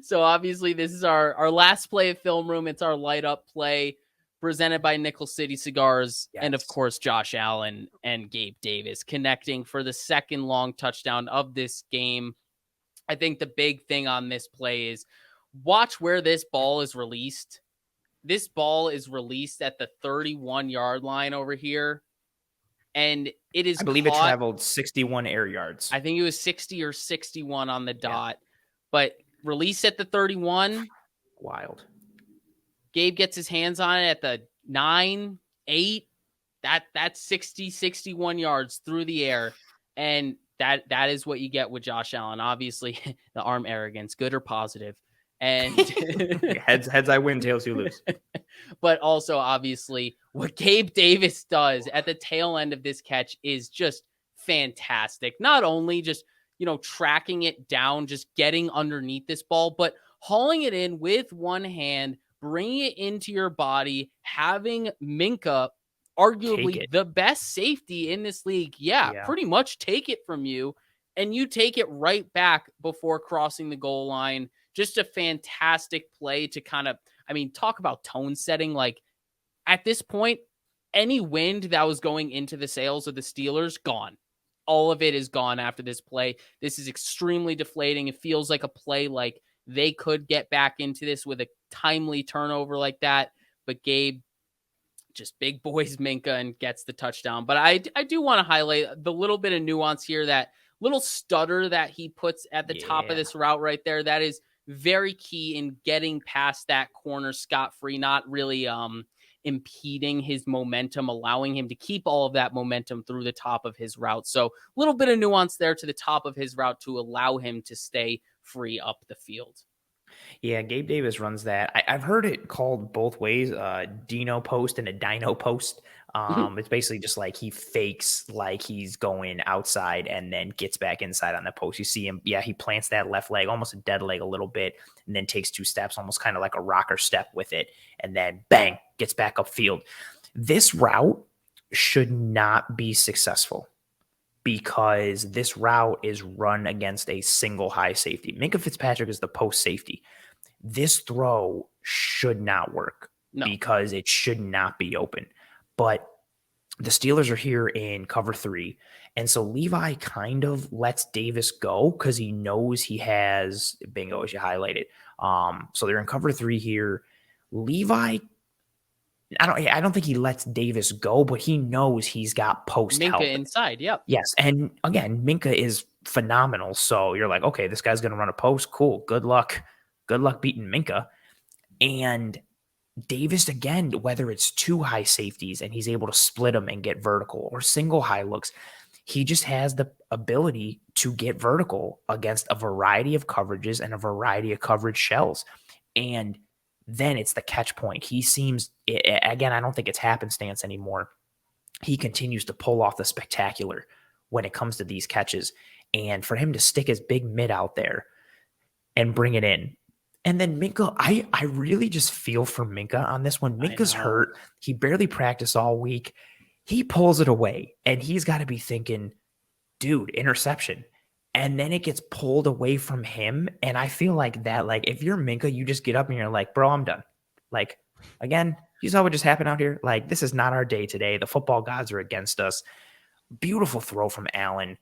So obviously this is our last play of Film Room. It's our light up play presented by Nickel City Cigars. Yes. And of course, Josh Allen and Gabe Davis connecting for the second long touchdown of this game. I think the big thing on this play is watch where this ball is released. This ball is released at the 31-yard line over here. And it is I believe it traveled 61 air yards. I think it was 60 or 61 on the dot. Yeah. But release at the 31. Wild. Gabe gets his hands on it at the 9, 8. That's 60, 61 yards through the air. And that is what you get with Josh Allen. Obviously, the arm arrogance, good or positive. And heads I win, tails you lose. But also, obviously, what Gabe Davis does at the tail end of this catch is just fantastic. Not only just, tracking it down, just getting underneath this ball, but hauling it in with one hand, bringing it into your body, having Minkah, arguably the best safety in this league, pretty much take it from you, and you take it right back before crossing the goal line. Just a fantastic play to kind of, talk about tone setting. Like, at this point, any wind that was going into the sails of the Steelers, gone. All of it is gone after this play. This is extremely deflating. It feels like a play like they could get back into this with a timely turnover like that. But Gabe, just big boys Minkah, and gets the touchdown. But I do want to highlight the little bit of nuance here, that little stutter that he puts at the top of this route right there. That is very key in getting past that corner scot-free, not really impeding his momentum, allowing him to keep all of that momentum through the top of his route. So a little bit of nuance there to the top of his route to allow him to stay free up the field. Yeah, Gabe Davis runs that. I've heard it called both ways, Dino post and a Dino post. It's basically just like he fakes like he's going outside and then gets back inside on the post. You see him, he plants that left leg, almost a dead leg a little bit, and then takes 2 steps, almost kind of like a rocker step with it, and then bang, gets back upfield. This route should not be successful because this route is run against a single high safety. Minkah Fitzpatrick is the post safety. This throw should not work because it should not be open. But the Steelers are here in cover 3. And so Levi kind of lets Davis go because he knows he has bingo, as you highlighted. So they're in cover 3 here. Levi, I don't think he lets Davis go, but he knows he's got post Minkah help inside. Yep. Yes. And again, Minkah is phenomenal. So you're like, okay, this guy's going to run a post. Cool. Good luck. Good luck beating Minkah. And Davis, again, whether it's 2 high safeties and he's able to split them and get vertical, or single high looks, he just has the ability to get vertical against a variety of coverages and a variety of coverage shells. And then it's the catch point. He seems, again, I don't think it's happenstance anymore. He continues to pull off the spectacular when it comes to these catches. And for him to stick his big mid out there and bring it in. And then Minkah, I really just feel for Minkah on this one. Minkah's hurt. He barely practiced all week. He pulls it away, and he's got to be thinking, dude, interception. And then it gets pulled away from him. And I feel like that, like, if you're Minkah, you just get up and you're like, bro, I'm done. Like, again, you saw what just happened out here? Like, this is not our day today. The football gods are against us. Beautiful throw from Allen.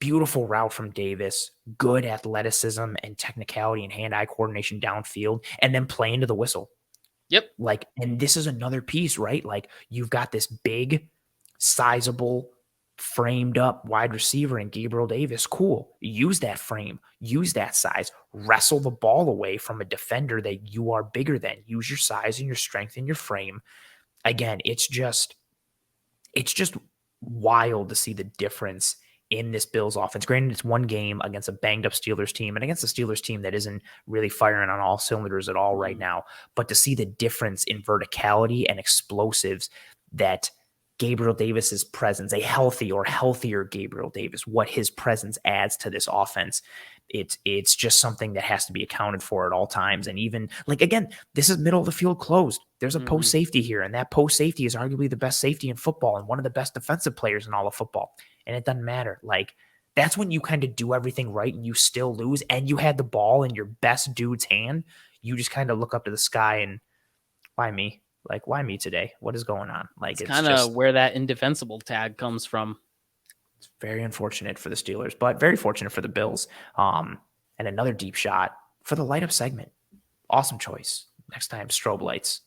Beautiful route from Davis, good athleticism and technicality and hand-eye coordination downfield, and then play into the whistle. Yep. Like, and this is another piece, right? Like, you've got this big, sizable, framed up wide receiver in Gabriel Davis. Cool. Use that frame, use that size, wrestle the ball away from a defender that you are bigger than. Use your size and your strength and your frame. Again, it's just wild to see the difference in this Bills offense. Granted, it's one game against a banged up Steelers team and against a Steelers team that isn't really firing on all cylinders at all right now. But to see the difference in verticality and explosives that Gabriel Davis's presence, a healthy or healthier Gabriel Davis, what his presence adds to this offense, it's just something that has to be accounted for at all times. And even, like, again, this is middle of the field closed. There's a post safety here, and that post safety is arguably the best safety in football and one of the best defensive players in all of football. And it doesn't matter. Like, that's when you kind of do everything right and you still lose and you had the ball in your best dude's hand. You just kind of look up to the sky and why me? Like, why me today? What is going on? Like, It's it's kind of just where that indefensible tag comes from. it's very unfortunate for the Steelers, but very fortunate for the Bills. And another deep shot for the light up segment. Awesome choice. Next time, strobe lights.